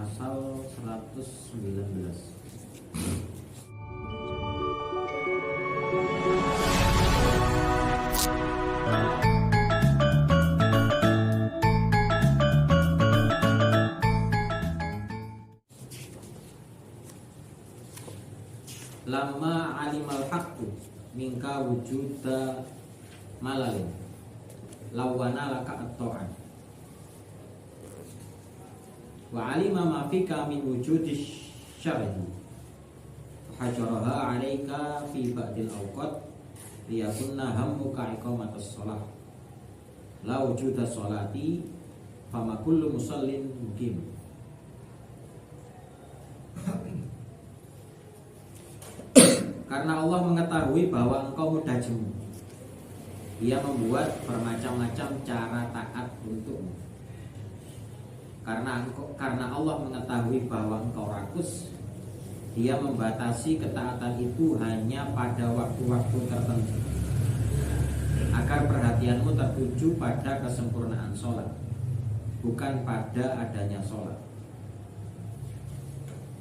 pasal 119. Lama alimal haqqu minka wujuda malalin lawana laka at-ta'an wa alima ma fika min wujudi syarri hajaraha alaika fi ba'dil awqat liyakunna hammuka iqamatus shalah la wujuda sholati fama kullu musallin mukim. Karena Allah mengetahui bahwa engkau mudah jemu, Dia membuat bermacam-macam cara taat untukmu. Karena Allah mengetahui bahwa engkau rakus, Dia membatasi ketaatan itu hanya pada waktu-waktu tertentu, agar perhatianmu tertuju pada kesempurnaan sholat, bukan pada adanya sholat.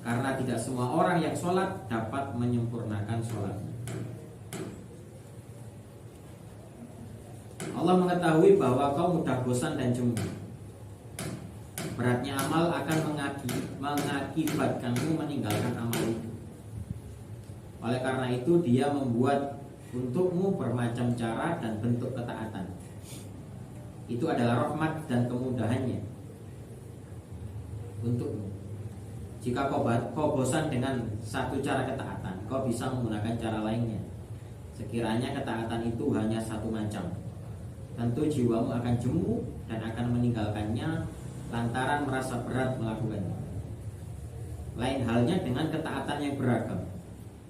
Karena tidak semua orang yang sholat dapat menyempurnakan sholatnya. Allah mengetahui bahwa kau mudah bosan dan jemu. Beratnya amal akan mengakibatkanmu meninggalkan amal itu. Oleh karena itu Dia membuat untukmu bermacam cara dan bentuk ketaatan. Itu adalah rahmat dan kemudahannya untukmu. Jika kau bosan dengan satu cara ketaatan, kau bisa menggunakan cara lainnya. Sekiranya ketaatan itu hanya satu macam, tentu jiwamu akan jemu dan akan meninggalkannya lantaran merasa berat melakukannya. Lain halnya dengan ketaatan yang beragam,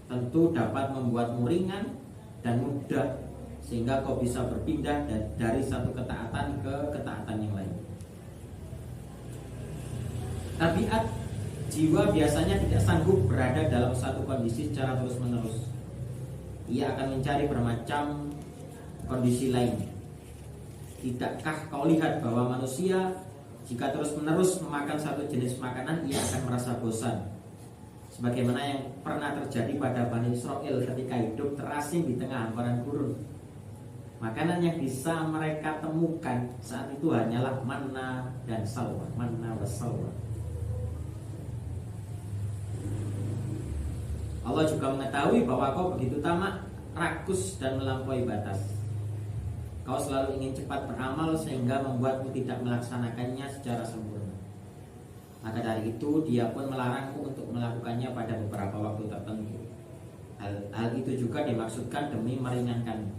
tentu dapat membuatmu ringan dan mudah, sehingga kau bisa berpindah dari satu ketaatan ke ketaatan yang lain. Tabiat jiwa biasanya tidak sanggup berada dalam satu kondisi secara terus-menerus. Ia akan mencari bermacam kondisi lainnya. Tidakkah kau lihat bahwa manusia jika terus-menerus memakan satu jenis makanan, ia akan merasa bosan, sebagaimana yang pernah terjadi pada Bani Israel ketika hidup terasing di tengah hamparan gurun. Makanan yang bisa mereka temukan saat itu hanyalah manna dan salwa, manna wa salwa. Allah juga mengetahui bahwa kau begitu tamak, rakus dan melampaui batas. Kau selalu ingin cepat beramal sehingga membuatmu tidak melaksanakannya secara sempurna. Maka dari itu Dia pun melarangmu untuk melakukannya pada beberapa waktu tertentu. Hal itu juga dimaksudkan demi meringankanmu.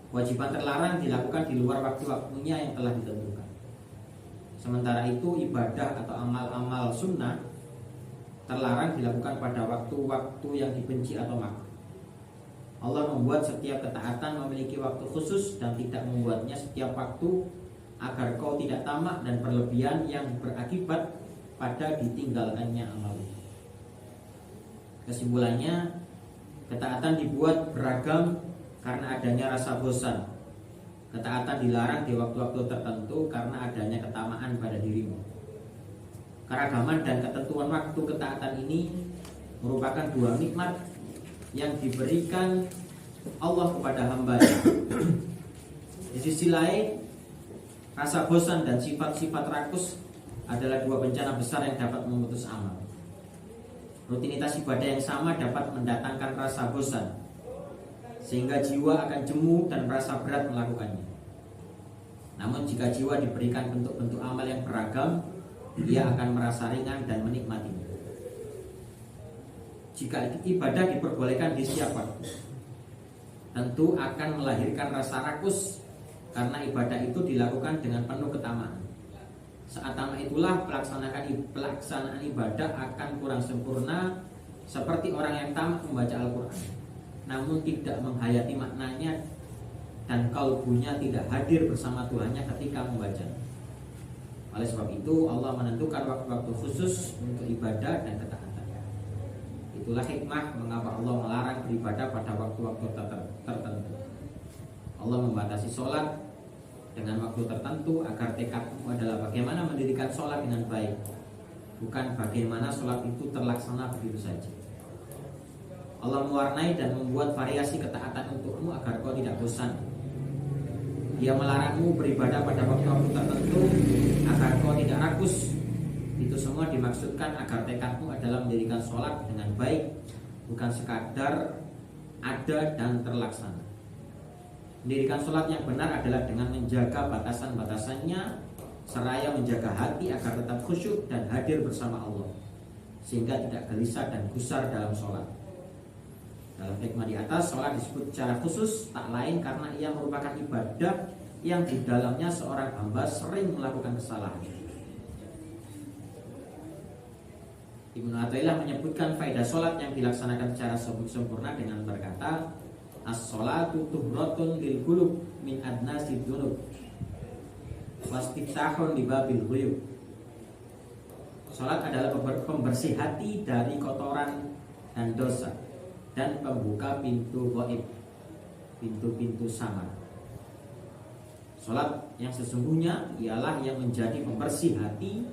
Kewajiban terlarang dilakukan di luar waktu-waktunya yang telah ditentukan. Sementara itu ibadah atau amal-amal sunnah terlarang dilakukan pada waktu-waktu yang dibenci atau makruh. Allah membuat setiap ketaatan memiliki waktu khusus dan tidak membuatnya setiap waktu agar kau tidak tamak dan berlebihan yang berakibat pada ditinggalkannya amal. Kesimpulannya, ketaatan dibuat beragam karena adanya rasa bosan. Ketaatan dilarang di waktu-waktu tertentu karena adanya ketamaan pada dirimu. Keragaman dan ketentuan waktu ketaatan ini merupakan dua nikmat yang diberikan Allah kepada hamba-Nya. Di sisi lain, rasa bosan dan sifat-sifat rakus adalah dua bencana besar yang dapat memutus amal. Rutinitas ibadah yang sama dapat mendatangkan rasa bosan, sehingga jiwa akan jemu dan merasa berat melakukannya. Namun jika jiwa diberikan bentuk-bentuk amal yang beragam, ia akan merasa ringan dan menikmatinya. Jika ibadah diperbolehkan di setiap waktu, tentu akan melahirkan rasa rakus karena ibadah itu dilakukan dengan penuh ketamaan. Saat tamak itulah pelaksanaan ibadah akan kurang sempurna, seperti orang yang tamak membaca Al-Quran namun tidak menghayati maknanya dan kalbunya tidak hadir bersama Tuhannya ketika membaca. Oleh sebab itu Allah menentukan waktu-waktu khusus untuk ibadah dan ketaatan. Itulah hikmah mengapa Allah melarang beribadah pada waktu-waktu tertentu. Allah membatasi sholat dengan waktu tertentu agar tekadmu adalah bagaimana mendirikan sholat dengan baik. bukan bagaimana sholat itu terlaksana begitu saja. Allah mewarnai dan membuat variasi ketaatan untukmu agar kau tidak bosan. Dia melarangmu beribadah pada waktu-waktu tertentu agar kau tidak rakus. Itu semua dimaksudkan agar tekadmu adalah mendirikan sholat dengan baik, bukan sekadar ada dan terlaksana. Mendirikan sholat yang benar adalah dengan menjaga batasan-batasannya, seraya menjaga hati agar tetap khusyuk dan hadir bersama Allah, sehingga tidak gelisah dan gusar dalam sholat. Dalam hikmah di atas, sholat disebut secara khusus tak lain karena ia merupakan ibadah yang di dalamnya seorang hamba sering melakukan kesalahan. Ibnu Athaillah menyebutkan faedah sholat yang dilaksanakan secara sempurna dengan berkata, as-sholatu tuhratun lil qulub min adnasi dzunub wastiftahun li babil ghuyub. Sholat adalah pembersih hati dari kotoran dan dosa dan pembuka pintu ghaib, pintu-pintu samar. Sholat yang sesungguhnya ialah yang menjadi pembersih hati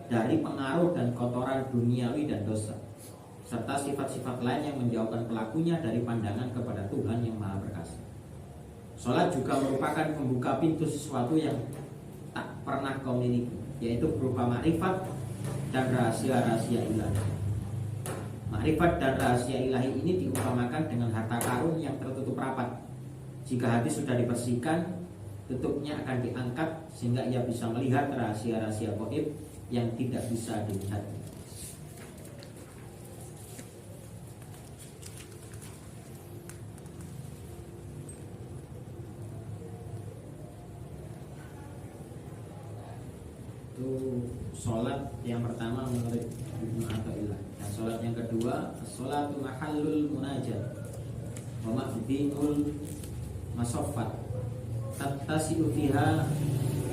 dari pengaruh dan kotoran duniawi dan dosa, serta sifat-sifat lain yang menjauhkan pelakunya dari pandangan kepada Tuhan yang Maha Perkasa. Sholat juga merupakan pembuka pintu sesuatu yang tak pernah kau miliki, yaitu berupa makrifat dan rahasia-rahasia ilahi. Makrifat dan rahasia ilahi ini diumpamakan dengan harta karun yang tertutup rapat. Jika hati sudah dibersihkan, tutupnya akan diangkat sehingga ia bisa melihat rahasia-rahasia gaib yang tidak bisa dilihat. Itu sholat yang pertama menurut Ibnu Athaillah. Dan sholat yang kedua, sholatu mahallul munajat wa ma'dinul masoffat tattasi'u fiha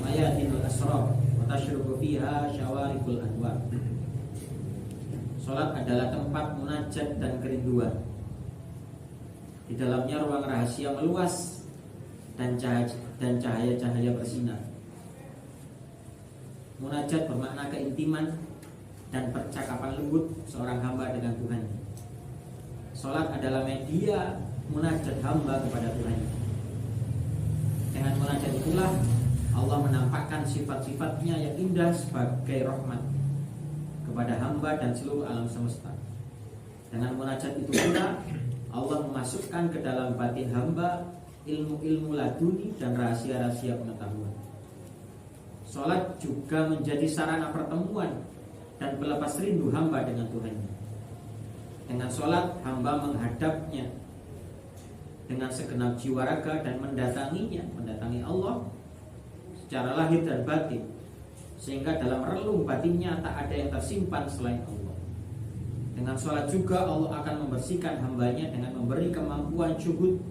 mayatinul asrar wa tashrubu fiha syawarikul anwar. Sholat adalah tempat munajat dan kerinduan. Di dalamnya ruang rahasia meluas dan cahaya-cahaya bersinar. Munajat bermakna keintiman dan percakapan lembut seorang hamba dengan Tuhan. Sholat adalah media munajat hamba kepada Tuhan. Dengan munajat itulah Allah menampakkan sifat-sifatnya yang indah sebagai rahmat kepada hamba dan seluruh alam semesta. Dengan munajat itu pula Allah memasukkan ke dalam batin hamba ilmu-ilmu laduni dan rahasia-rahasia pengetahuan. Sholat juga menjadi sarana pertemuan dan pelepas rindu hamba dengan Tuhannya. Dengan sholat hamba menghadapnya dengan segenap jiwa raga dan mendatangi Allah secara lahir dan batin, sehingga dalam relung batinnya tak ada yang tersimpan selain Allah. Dengan sholat juga Allah akan membersihkan hambanya dengan memberi kemampuan syuhud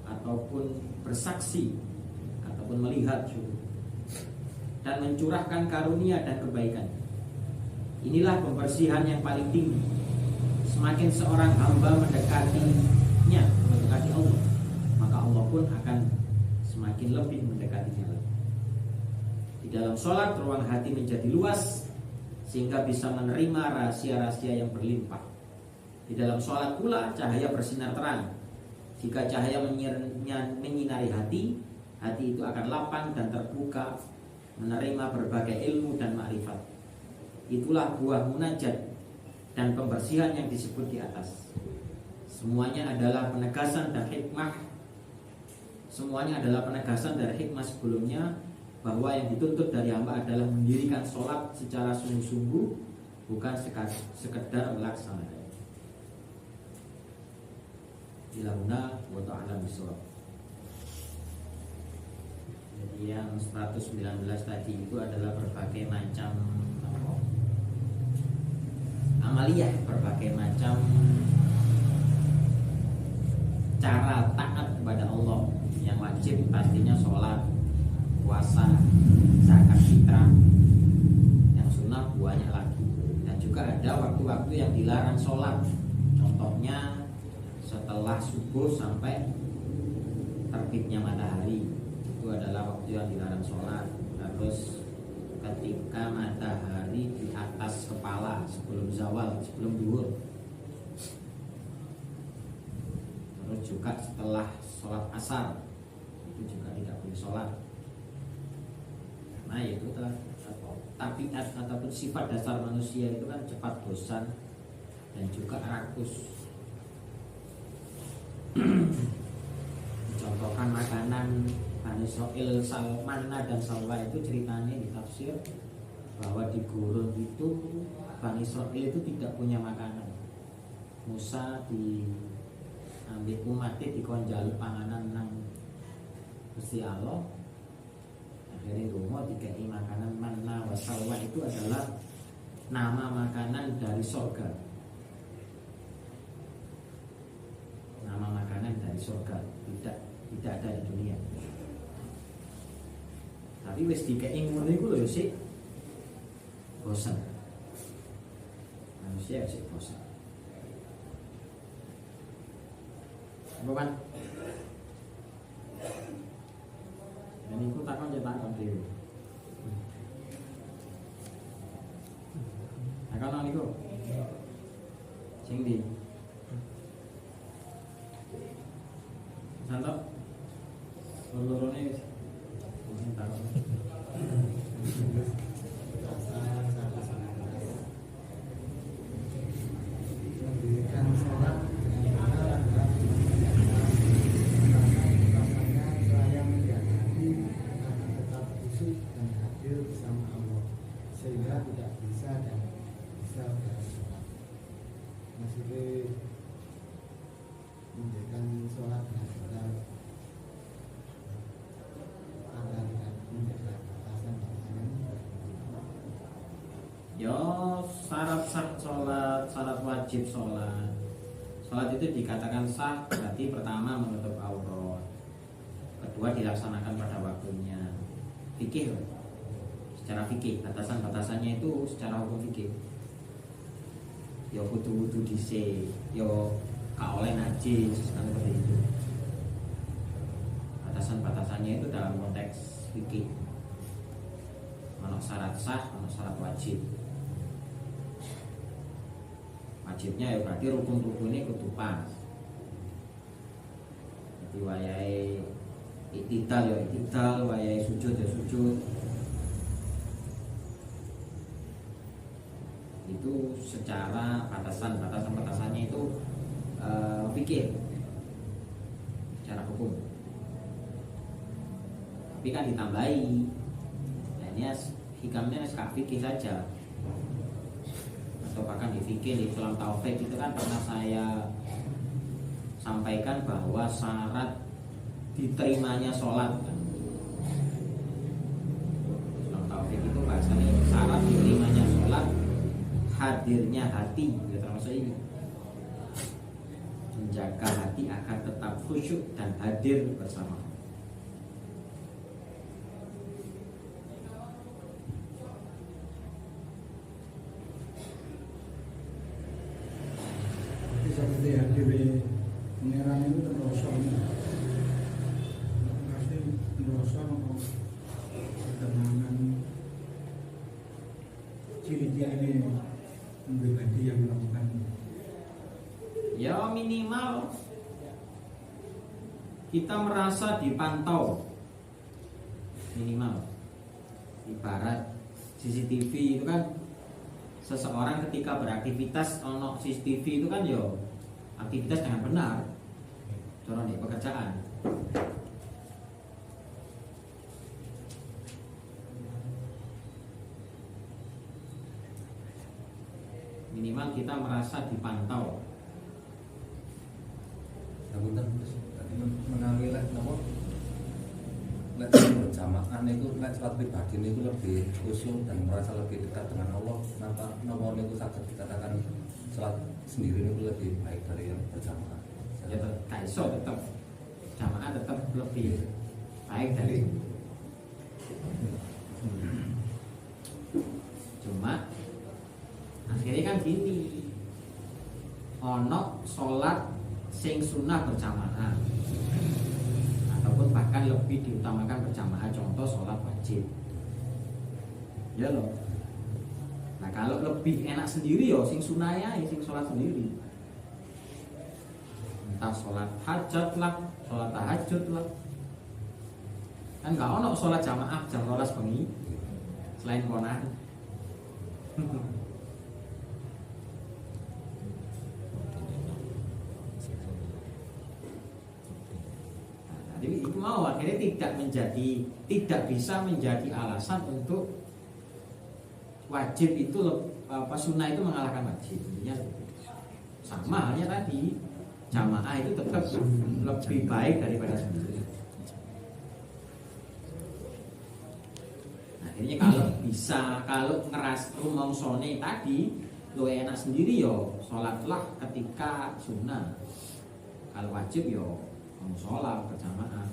ataupun bersaksi ataupun melihat syuhud, dan mencurahkan karunia dan kebaikan. Inilah pembersihan yang paling tinggi. Semakin seorang hamba mendekati Allah, maka Allah pun akan semakin lebih mendekatinya lagi. Di dalam sholat ruang hati menjadi luas sehingga bisa menerima rahasia-rahasia yang berlimpah. Di dalam sholat pula cahaya bersinar terang. Jika cahaya menyinari hati, hati itu akan lapang dan terbuka menerima berbagai ilmu dan makrifat. Itulah buah munajat dan pembersihan yang disebut di atas. Semuanya adalah penegasan dan hikmah. Semuanya adalah penegasan dari hikmah sebelumnya, bahwa yang dituntut dari hamba adalah mendirikan sholat secara sungguh-sungguh, bukan sekedar melaksanakan. Ilahuna wa ta'ala bisawab. Jadi yang 119 tadi itu adalah berbagai macam amaliyah, berbagai macam cara taat kepada Allah. Yang wajib pastinya sholat, puasa, zakat fitrah. Yang sunnah banyak lagi. Dan juga ada waktu-waktu yang dilarang sholat. Contohnya setelah subuh sampai terbitnya matahari, itu adalah waktu yang dilarang sholat. Terus ketika matahari di atas sebelum zuhur. Terus juga setelah sholat asar itu juga tidak boleh sholat. Nah itu telah tabiat ataupun sifat dasar manusia itu kan cepat bosan dan juga rakus. Contohkan makanan Bani Israil, Salmana dan Salwa itu ceritanya di tafsir bahwa di gurun itu Bani Israil itu tidak punya makanan. Musa diambil umatnya dikonjali panganan nang Gusti Allah. Akhirnya rumah dikai makanan manna wa salwa itu adalah nama makanan dari surga. Nama makanan dari surga, tidak ada di dunia. Tapi wis dikai ngono iku lho sik bosan. Manusia sik bosan. Apa kan? Dan itu takon cetakon dhewe. Takon niku. Sing ndi? Santok. Loro-lorone wis. Sing takon. Ya syarat sah sholat, syarat wajib sholat. Sholat itu dikatakan sah berarti pertama menutup aurat, kedua dilaksanakan pada waktunya. Fikih, secara fikih batasan-batasannya itu secara hukum fikih. Ya kudu dhisik, ya gak oleh najis kan seperti itu. Batasan-batasannya itu dalam konteks fikih. Ono syarat sah, ono syarat wajib. Wajibnya ya berarti rukun-rukunnya kudu pas. Jadi wayahe iktidal ya iktidal, wayahe sujud ya sujud. Itu secara batasannya itu fikih secara hukum. Tapi kan ditambahi. Nah ini hikamnya sekak fikih saja. Atau bahkan di fikih di dalam taufik itu kan pernah saya sampaikan bahwa syarat diterimanya sholat kan. Dalam taufik itu bahasanya syarat diterimanya sholat hadirnya hati, ya termasuk ini menjaga hati agar tetap khusyuk dan hadir bersama. Seperti hadir pengeran itu terosok, pasti terosok ketenangan. Ciri-ciri pribadi yang melakukan. Ya minimal kita merasa dipantau, minimal. Ibarat CCTV itu kan seseorang ketika beraktivitas ono CCTV itu kan yo aktivitas dengan benar. Contoh nih pekerjaan. Minimal kita merasa dipantau. Menawi lek napa lek berjamaah niku lek salat pribadi niku lebih khusyuk dan merasa lebih dekat dengan Allah. Napa niku saged dikatakan salat sendiri niku lebih baik dari yang berjamaah. Ya tetap iso tetap jamaah tetap lebih baik dari cuma akhirnya kan gini, ono sholat sing sunnah berjamaah ataupun bahkan lebih diutamakan berjamaah, contoh sholat wajib ya loh. Nah kalau lebih enak sendiri yo sing sunah ae, sing sholat sendiri. Entah sholat hajat lah, sholat tahajud lah. Kan gak ono sholat jamaah jam 12 bengi selain konan. Jadi itu mau akhirnya tidak bisa menjadi alasan untuk wajib itu sunnah itu mengalahkan wajib. Intinya sama halnya tadi jamaah itu tetap lebih baik daripada sendiri. Akhirnya kalau ngeras rumongsone tadi lo enak sendiri yo sholatlah ketika sunnah. Kalau wajib yo kamu sholat berjamaah.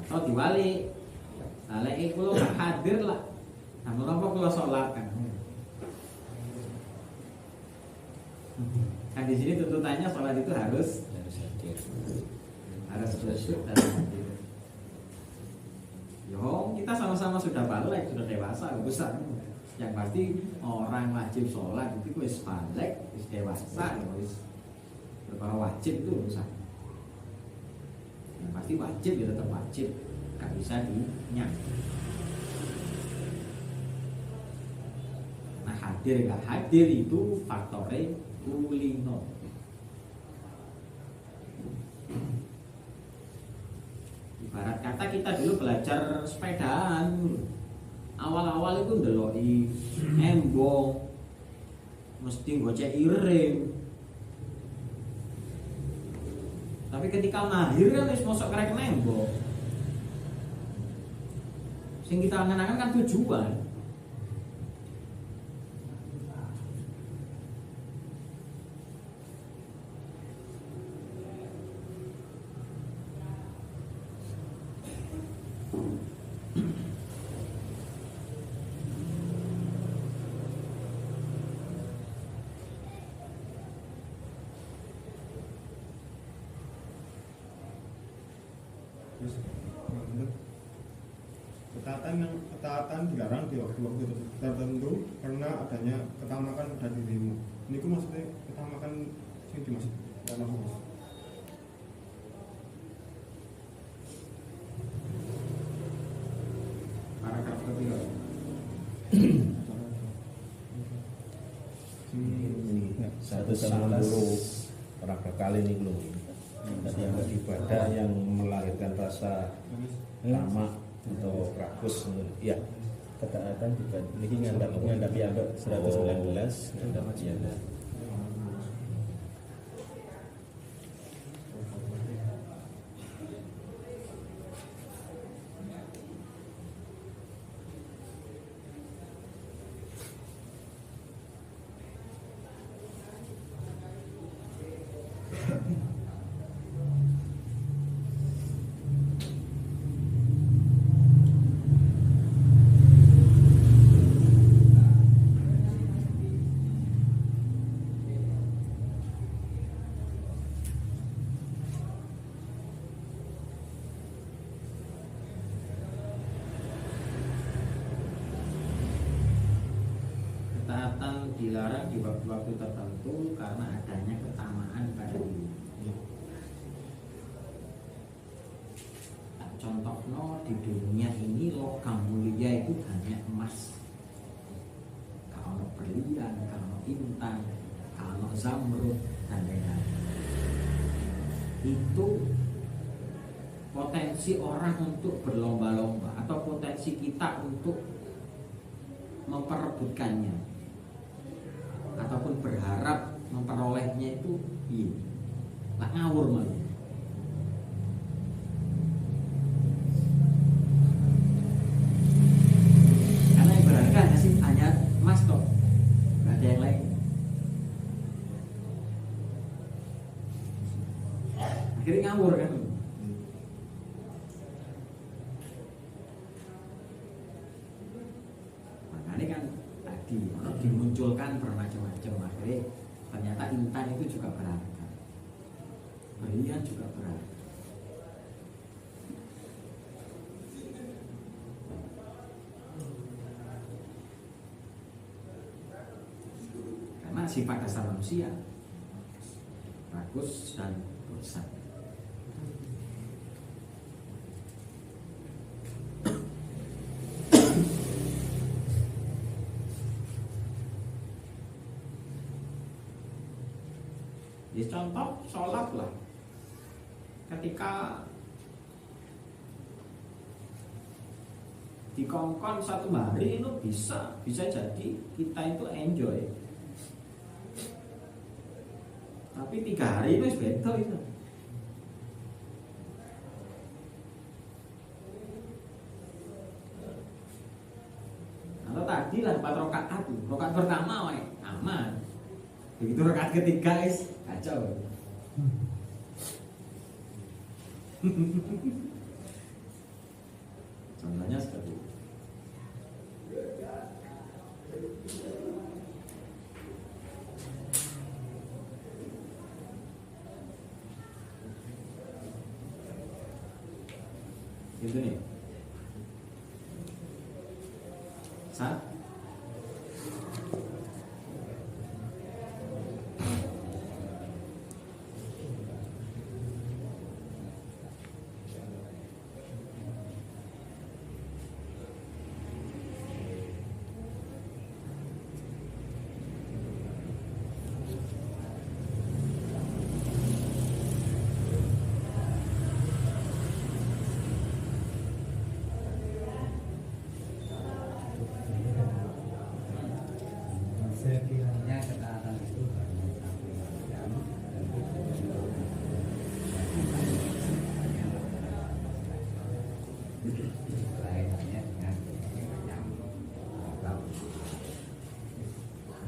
Atau diwali, lek kulo hadir lah. Namun apa kulo sholat kan? Kan di sini tuntutannya sholat itu harus khusyuk dan hadir. Yo, kita sama-sama sudah balik, sudah dewasa, besar. Yang pasti orang wajib sholat itu wis balik, wis dewasa, wis berbau wajib itu urusan. Yang pasti wajib ya tetap wajib, gak bisa dinyang. Nah hadir gak hadir itu faktornya kulino. Ibarat kata kita dulu belajar sepedaan, awal-awal itu ndeloki embong, mesti gocek iring. Tapi ketika mahir kan wis mosok kerek nembok. Sing kita angen-angen kan tujuan. Ketaatan dilarang di waktu-waktu tertentu karena adanya ketamakan pada dirimu. Ini maksudnya ketamakan yang dimaksud dalam hadis. Paragraf ketiga. Satu sama dulu paragraf kali ini belum. Tadi yang ibadah yang melahirkan rasa tamak atau rakus, ya ketaatan juga ini ngandap yang 119 ngandap ya. Ketaatan dilarang di waktu-waktu tertentu karena adanya ketamaan pada diri. Contohnya di dunia ini logam mulia itu hanya emas. Kalau berlian, kalau intan, kalau zamrud dan lain-lain. Itu potensi orang untuk berlomba-lomba atau potensi kita untuk memperebutkannya ataupun berharap memperolehnya itu iya lah ngawur malah. Karena yang berharga hanya emas toh, nggak ada yang lain. Akhirnya ngawur kan. Makanya kan tadi dimunculkan bermacam-macam. Akhirnya ternyata intan itu juga berharga, berlian juga berharga. sifat dasar manusia, rakus dan bosan. Ya contoh sholat lah, ketika dikongkon satu hari itu bisa jadi kita itu enjoy, tapi 3 hari itu beda itu. Atau tadi lah 4 rakaat, rakaat pertama wae aman, begitu rakaat ketiga guys kacau. Contohnya seperti itu. Itu nih. Sah? Sekiranya ketaatan itu hanya satu macam dan lainnya dengan yang atau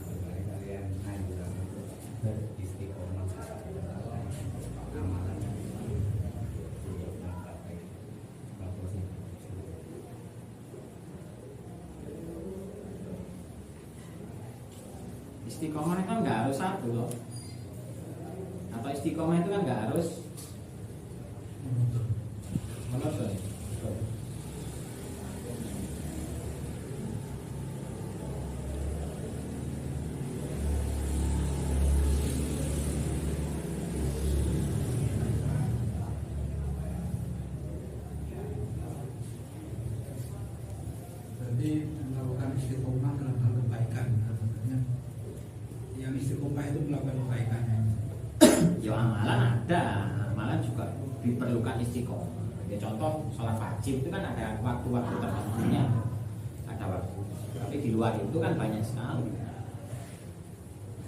sebagai kalian anjuran untuk beristiqomah dalam amalan untuk mencapai posisi. Istiqomah itu kan nggak harus satu loh, atau istiqomah itu kan nggak harus monoton. Jadi melakukan istiqomah melakukan kebaikan. Sebenarnya yang istiqomah itu melakukan kebaikannya. Ya amalan ada, amalan juga diperlukan istiqomah. Ya contoh sholat wajib itu kan ada waktu-waktu tertentunya, ada waktu. Tapi di luar itu kan banyak sekali.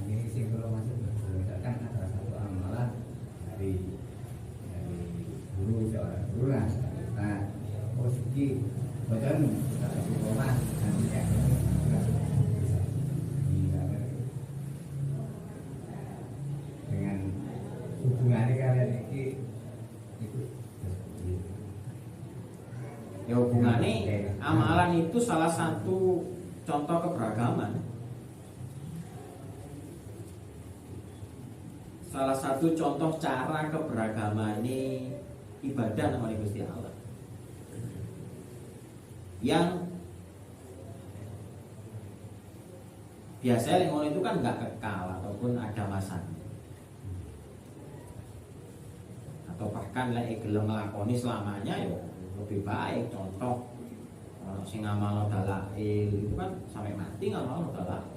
Ini sih kalau masuk misalkan ada satu amalan dari guru seorang guru lah, nah posisi badan satu rumah nanti ya dengan hubungannya kalian ini itu Ya hubungannya amalan itu salah satu contoh keberagaman. Salah satu contoh cara keberagaman ini ibadah namanya Gusti Allah. Yang biasanya lingkungan itu kan nggak kekal ataupun ada masanya, atau bahkan lek gelem nglakoni selamanya ya lebih baik. Contoh orang sing ngamal dalail itu kan sampai mati ngamal dalail.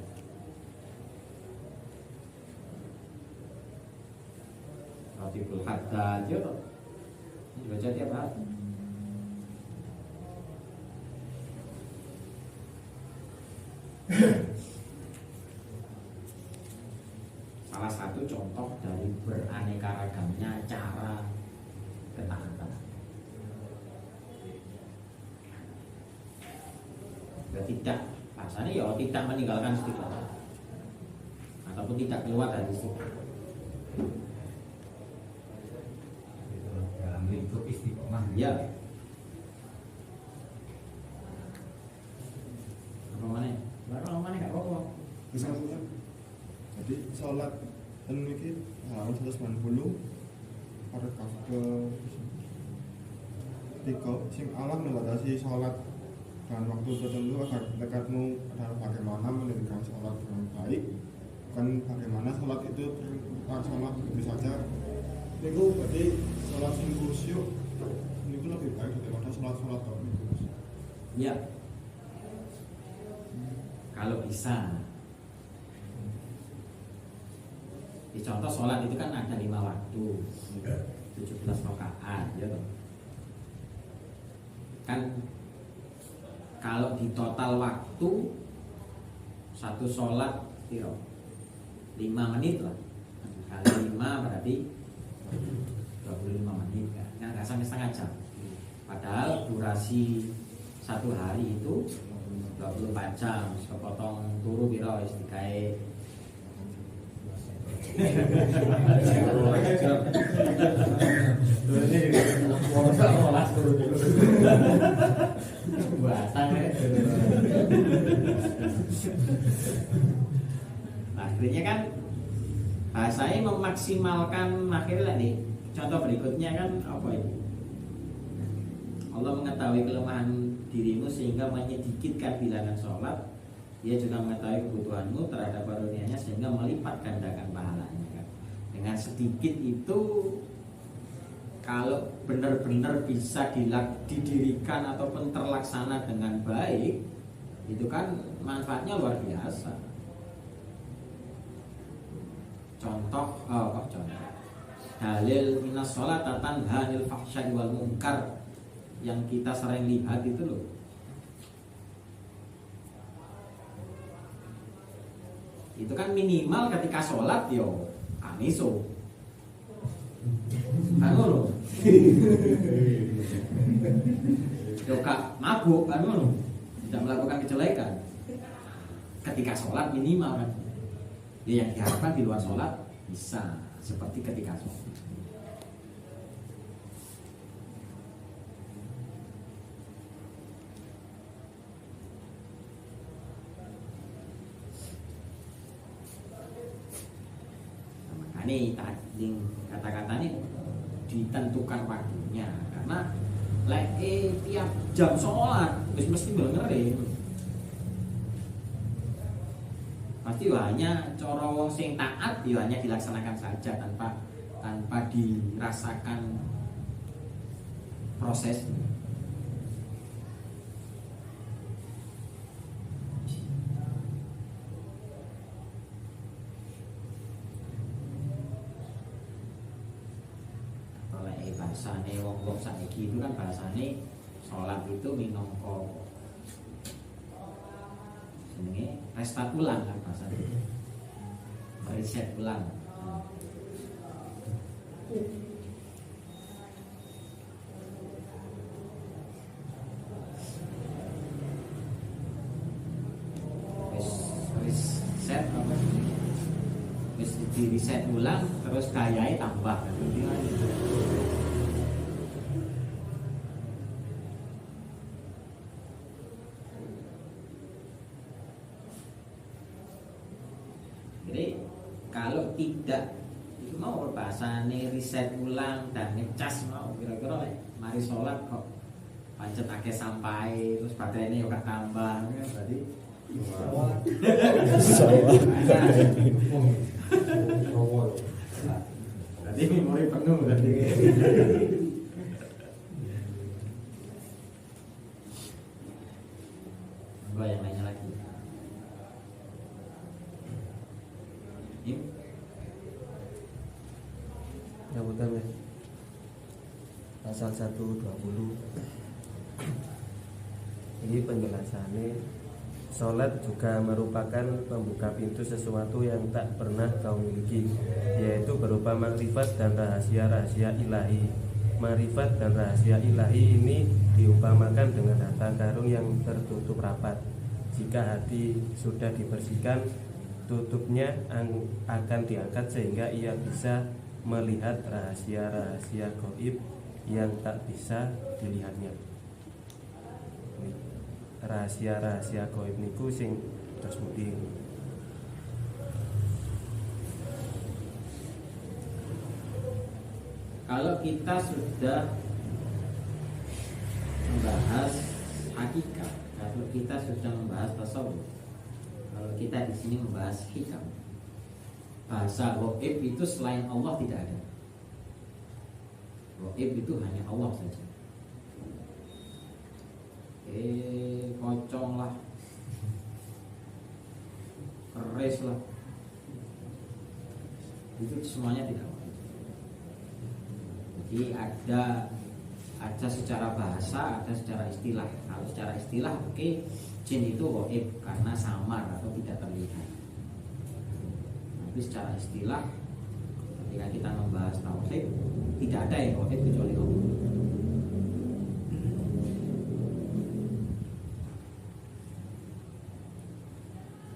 Ratibul haddad ya toh baca tiap hari. Salah satu contoh dari beraneka ragamnya cara ketaatan. Ya tidak, rasanya ya tidak meninggalkan istiqomah ataupun tidak keluar dari istiqomah. dalam lingkup istiqomah. Ya. Apa mana? Baru mana gak apa-apa. Bisa kan? Jadi sholat dan mikir harus 190 pada ke tiga sing Allah membatasi sholat dan waktu tertentu agar dekatmu adalah bagaimana mendirikan sholat dengan baik bukan bagaimana sholat itu sama begitu saja. Itu berarti sholat sing khusyuk itu lebih baik daripada sholat itu. Ya, kalau bisa. Di contoh sholat itu kan ada 5 waktu, 17 rakaat, ya toh. Kan kalau di total waktu satu sholat 5 menit lah, kali 5 berarti 25 menit kan, nggak sampai setengah jam. Padahal durasi satu hari itu 24 jam, kepotong turu biro istikai. Nah, akhirnya kan bahasanya memaksimalkan akhirnya nih. Contoh berikutnya kan apa ini? Allah mengetahui kelemahan dirimu sehingga menyedikitkan bilangan sholat. Dia juga mengetahui kebutuhanmu terhadap karunia-Nya sehingga melipat gandakan pahalanya kan. Dengan sedikit itu kalau benar-benar bisa didirikan ataupun terlaksana dengan baik, itu kan manfaatnya luar biasa. Contoh dalil minas sholat tanha anil fahsya'i wal munkar yang kita sering lihat itu loh. Itu kan minimal ketika sholat yo aniso kan ngono yo kak mabuk kan ngono, tidak melakukan kejelekan ketika sholat minimal kan ya, yang diharapkan di luar sholat bisa seperti ketika sholat. Ini kata-kata ini ditentukan waktunya karena tiap jam sholat mesti bener pasti hanya cara wong sing taat hanya dilaksanakan saja tanpa dirasakan prosesnya. Bahasane wong saiki itu kan bahasane sholat itu minangka jenenge restart ulang kan bahasane. Reset ulang. Reset apa? Wis di reset ulang terus dayai tambah kan. Jadi kalau tidak itu mau bahasane reset ulang dan ngecas mau kira-kira mari sholat kok pancet akeh sampai terus baterainya yo gak tambah kan berarti berarti memori penuh berarti. Enggak yang lainnya lagi. Rambutan ya. Pasal 120. Ini penjelasannya. Sholat juga merupakan pembuka pintu sesuatu yang tak pernah kau miliki, yaitu berupa makrifat dan rahasia-rahasia ilahi. Makrifat dan rahasia ilahi ini diumpamakan dengan harta karun yang tertutup rapat. Jika hati sudah dibersihkan, tutupnya akan diangkat sehingga ia bisa melihat rahasia-rahasia gaib yang tak bisa dilihatnya. Rahasia-rahasia gaib niku sing terus mudi. Kalau kita sudah membahas hakikat, kalau kita sudah membahas tasawuf, kalau kita di sini membahas hikam, bahasa gaib itu selain Allah tidak ada. Gaib itu hanya Allah saja. Pocong lah, keris lah, itu semuanya tidak gaib. Jadi ada secara bahasa, ada secara istilah. Kalau secara istilah, oke, jin itu gaib karena samar atau tidak terlihat. Tapi secara istilah, ketika kita membahas tauhid, tidak ada yang gaib kecuali Allah.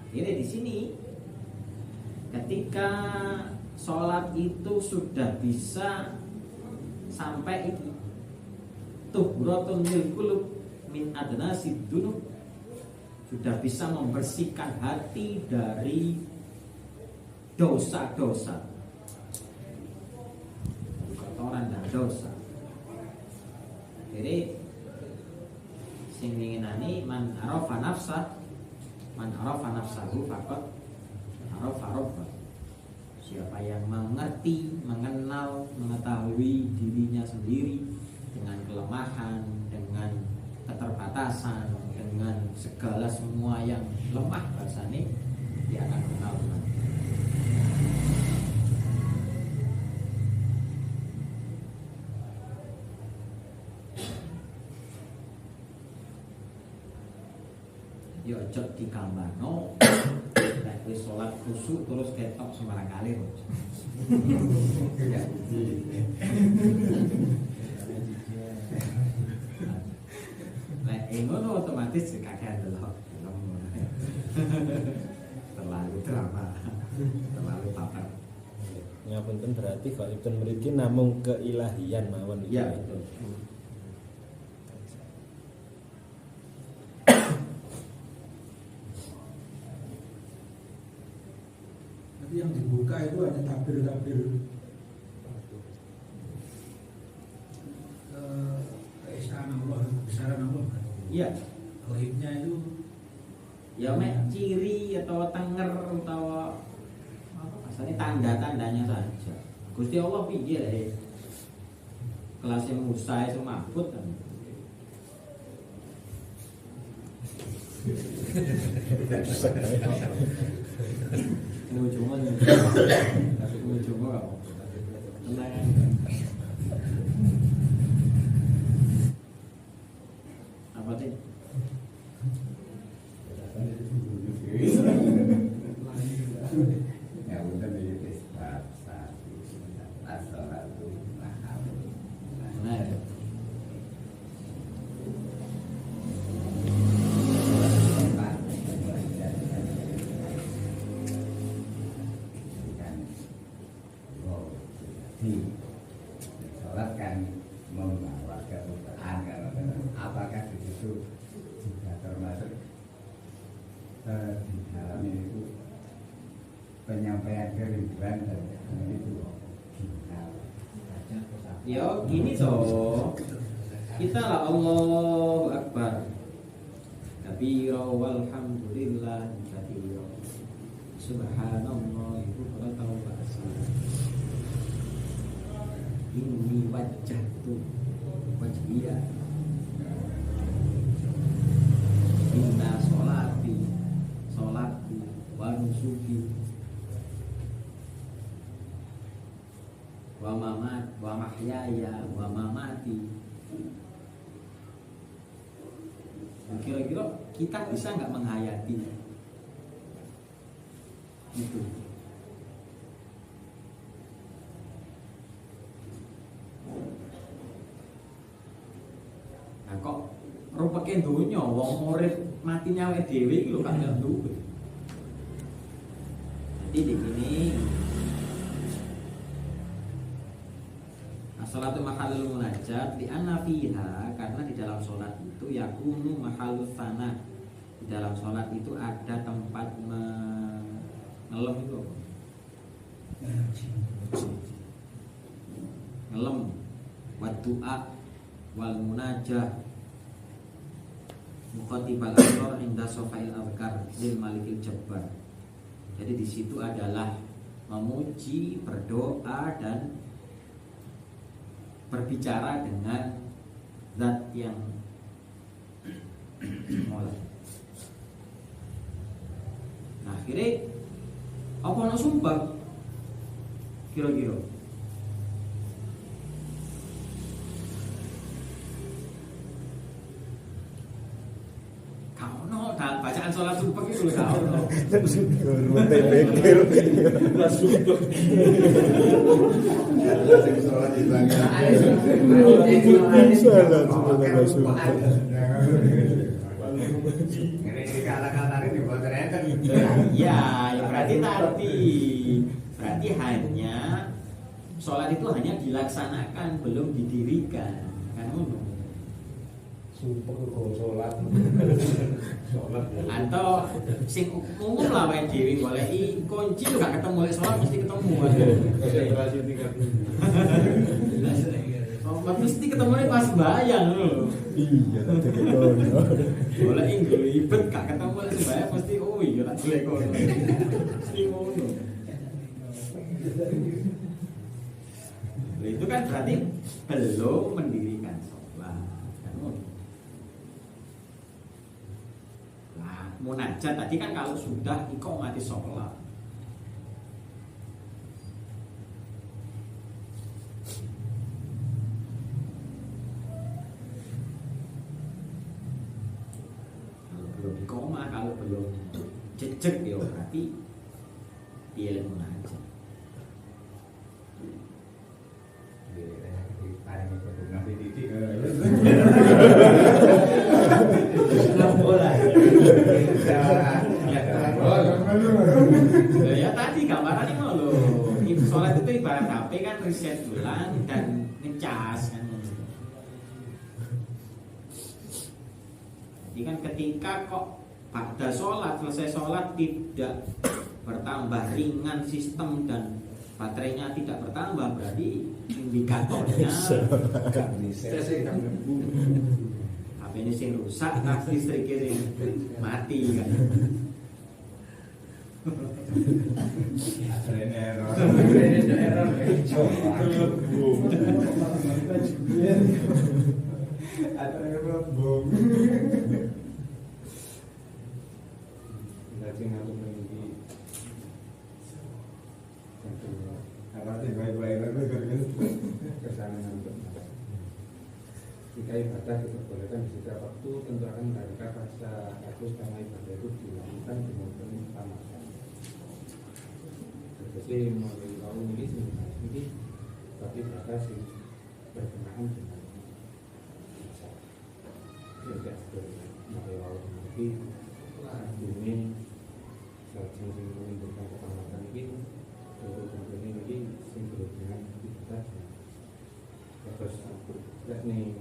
Jadi di sini, ketika sholat itu sudah bisa sampai itu tuhratun lil qulub min adnasid dunub, sudah bisa membersihkan hati dari dosa-dosa, kotoran dan dosa. Jadi sing nginani man arafa nafsahu faqad arafa rabbah. Siapa yang mengerti, mengenal, mengetahui dirinya sendiri dengan kelemahan, dengan keterbatasan, dengan segala semua yang lemah rasanya, dia akan mengenal Tuhan. Yo ojo digambarno nek wis salat khusyuk terus ketok sembarang kali. Ya. Nek ngono otomatis kakean delok. Terlalu drama. Terlalu baper. Ngapunten berarti gaibun mriki namung keilahian mawon. Iya, betul. Tapi yang dibuka itu hanya tabir-tabir keesaan Allah, kebesaran Allah. Iya. Gaibnya itu Ya mek ciri atau tenger atau apa asalnya tanda-tandanya saja. Gusti Allah piye lah kelasnya Musa itu Mahfud kan. Ujungnya apa sih? Ya udah di isbat satu as-salatu mahal. Nah, Sholat kan membawa kebutaan kan, apakah di situ juga termasuk di dalam itu penyampaian kerinduan dan itu yo gini toh. Kita lah Allahu Akbar. Kabira walhamdulillah kabira. Subhanallah bukratan wa asila. Ini wajah tuh wajhiya. Inna sholati wa nusuki wa mahyaya wa mamati. Kira-kira kita bisa nggak menghayati itu? Nah kok rupake donya wong murid mati nyawe dhewe iki lho kan duwe. Jadi di sini as-salatu mahallul munajat li anna fiha, karena di dalam salat itu yakunu mahallus sana. Di dalam salat itu ada tempat ngelem itu apa? Ngelem wa du'a wal munajah muqattibal asrar inda sofail azkar lil malikil jabbar. Jadi di situ adalah memuji, berdoa dan berbicara dengan zat yang mulai. Nah, akhirnya apa nak sumpah kira-kira kau no bacaan sholat sumpah itu kau no ya berarti hanya sholat itu hanya dilaksanakan belum didirikan kan ngono. Sumpah kok sholat. Atau sing umum lah wae dhewe goleki kunci gak ketemu lek sholat mesti ketemu. Oh, mesti ketemu pas sembahyang lho. Iya, tak kono. Goleki nglibet gak ketemu lek sembahyang mesti oh iya tak golek kono. Mesti ngono. Itu kan berarti belum mendirikan sholat. Kan ngono. Munajat tadi kan kalau sudah iqamati sholat. Kalau belum iqamah, kalau belum jejak ya berarti dia munajat. Ya tadi gambarannya mau lo. Sholat itu ibarat HP kan reset ulang dan ngecas kan. Jadi kan ketika kok pada sholat selesai sholat tidak bertambah ringan sistem dan baterainya tidak bertambah berarti indikatornya HP ini sing rusak, tas listriknya sing mati kan. Jika ibadah diperbolehkan di setiap waktu, tentu akan melahirkan rasa bagus karena ibadah itu dilakukan dengan penuh utamakan. Jadi melalui kaum ini tapi batas yang berkenaan dengan tidak melalui kaum ini saat yang menimbulkan keselamatan ini tentu ini sing berhubungan ibadah terus yakni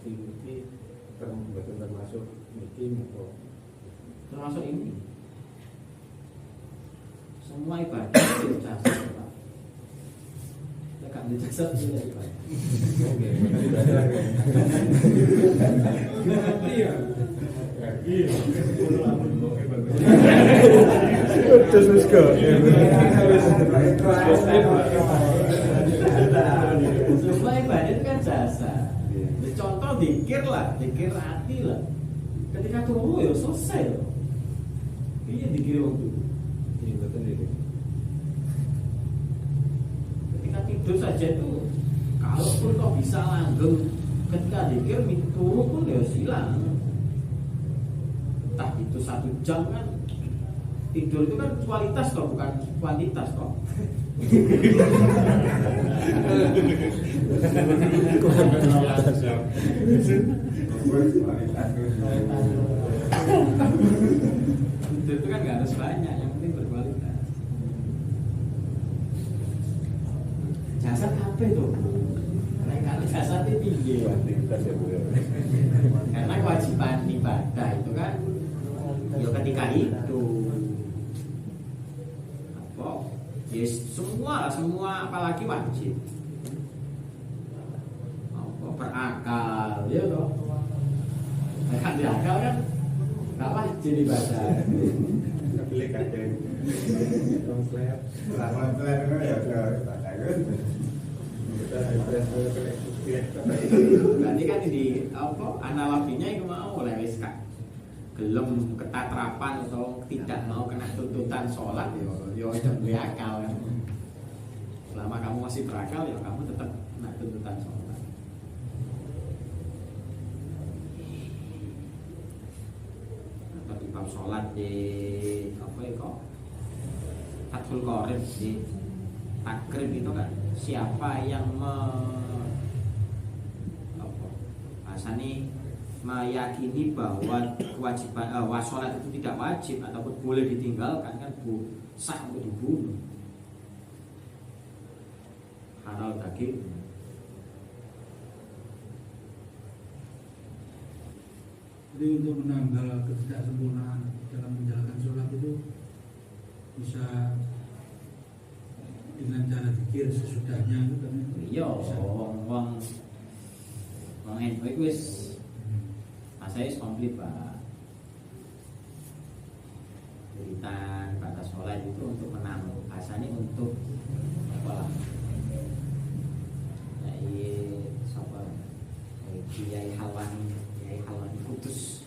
ini termasuk atau Termasuk ini semua ibadah itu jasa. Ya kan jasa itu ibadah. oke, Iya. Terus kok. Semua ibadah itu kan jasa. Contoh zikir lah, zikir hati lah. Ketika turu ya selesai loh. Iya zikir waktu. ini betul ini. Ketika tidur saja itu kalaupun kok bisa langgeng ketika zikir turu pun ya silang. Entah itu 1 jam kan tidur itu kan kualitas toh bukan kuantitas toh. Tidur itu kan nggak harus banyak, yang penting berkualitas. Jasad apa itu? Kalau jasad itu tinggi. Karena kewajiban ibadah itu kan ya ketika itu apa? Yes, semua apalagi wajib. Apa berakal, ya toh. Kan berakal kan Gak wajib dibaca. Beli kadang konslet Lama pelan itu ya udah baca kan. kita hybrid Berarti kan di apa analoginya itu mau oleh wis kak gelem ketatrapan atau tidak mau kena tuntutan sholat yo itu berakal kan. Selama kamu masih berakal ya kamu tetap kena tuntutan sholat. Atau di bab sholat di apa ya kok Fathul Qorib di takrib itu kan siapa yang bahasanya meyakini bahwa kewajiban sholat itu tidak wajib ataupun boleh ditinggalkan kan sah untuk dibunuh halal daging. Jadi untuk menambah ketidaksempurnaan dalam menjalankan sholat itu bisa dengan cara zikir sesudahnya itu kan Iya, wong NU itu wis saya komplit Pak. Wiritan batas sholat itu untuk menambah bahasanya untuk apa lah? Sapa? Kiai Halwani Kudus.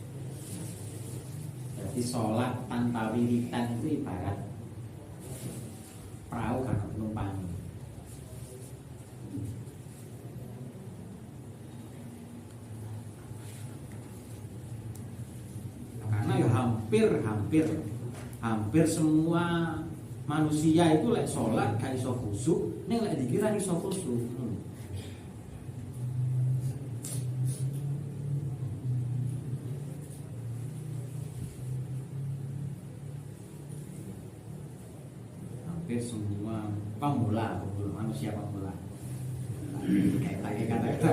Jadi sholat tanpa wiritan itu ibarat perahu karena penumpang. Karena ya hampir semua manusia itu lek sholat gak iso khusyuk, ning lek dikira iso khusyuk. Hampir semua pemula manusia pemula. Kayak kata-kata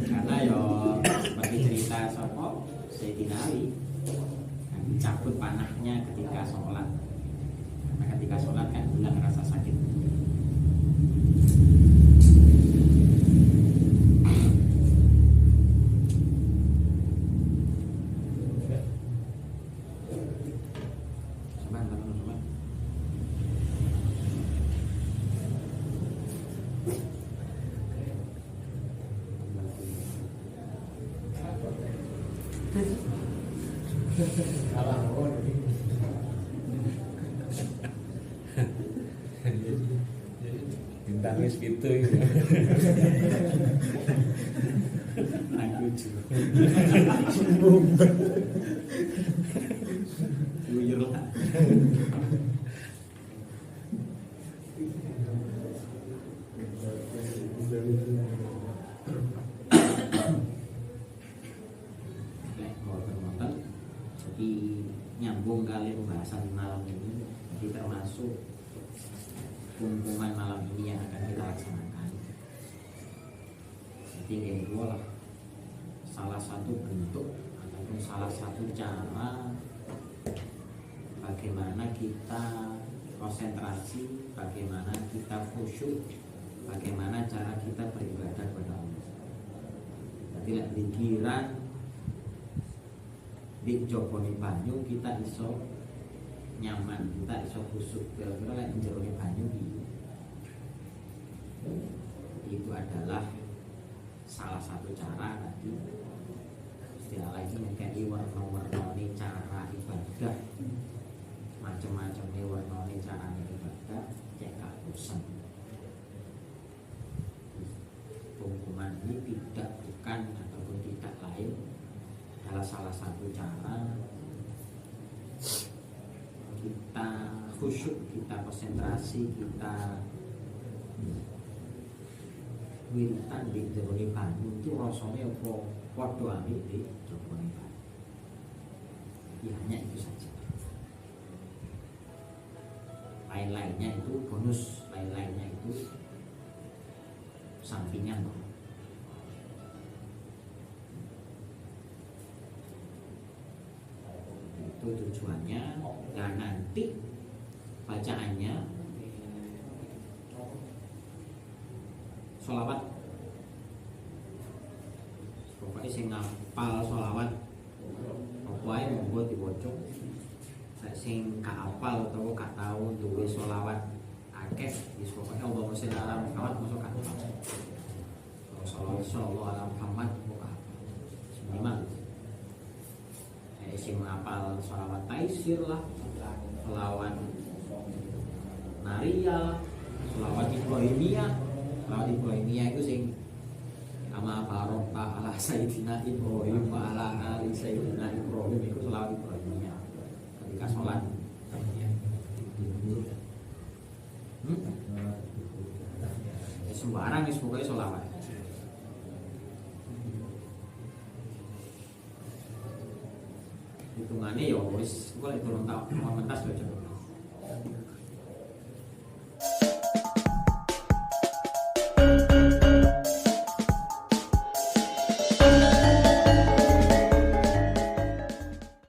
karena yo bagi cerita sapa Sayyidina Ali kan dicabut panahnya ketika sholat, karena ketika sholat kan hilang rasa sakit. Bintang wis gitu. Aku juga. Buyur lah. Jadi nyambung kali pembahasan malam ini, jadi termasuk pengumuman malam ini yang akan kita laksanakan. Jadi ini lah salah satu bentuk ataupun salah satu cara bagaimana kita konsentrasi, bagaimana kita khusyuk, bagaimana cara kita beribadah kepada Allah. Jadi lek pikiran di jogone banyu kita iso nyaman, kita iso khusyuk. Kira-kira lek jogone banyu itu adalah salah satu cara tadi. Istilah lainnya mungkin warna-warni cara ibadah, macam-macam warna-warni cara ibadah cek gak bosan. Pengumuman ini bukan ataupun tidak lain adalah salah satu cara kita khusyuk, kita konsentrasi, kita wiritan di jero banyu itu rasanya apa padha ambek di jero banyu. Ya hanya itu saja. Lain-lainnya itu bonus, lain-lainnya itu sampingan. Itu tujuannya. Dan nanti bacaannya sing ngapal sholawat apa ae monggo diwaca. Nek sing gak hafal utawa gak tau duwe sholawat akeh wis pokoke Allahumma sholli ala Muhammad mosok gak hafal. Sallallahu ala Muhammad kok minimal. Sing ngapal sholawat taisir lah, sholawat naria, sholawat Ibrahimiyah. Sholawat Ibrahimiyah itu sing ama barokah ala sayyidina Ibrahim wa ala ali sayyidina Ibrahim, itu sholawat Ibrahimiyah ketika sholat. Sembarang wis pokoke sholawat. Hitungannya ya wis kok lek durung tak mentas lho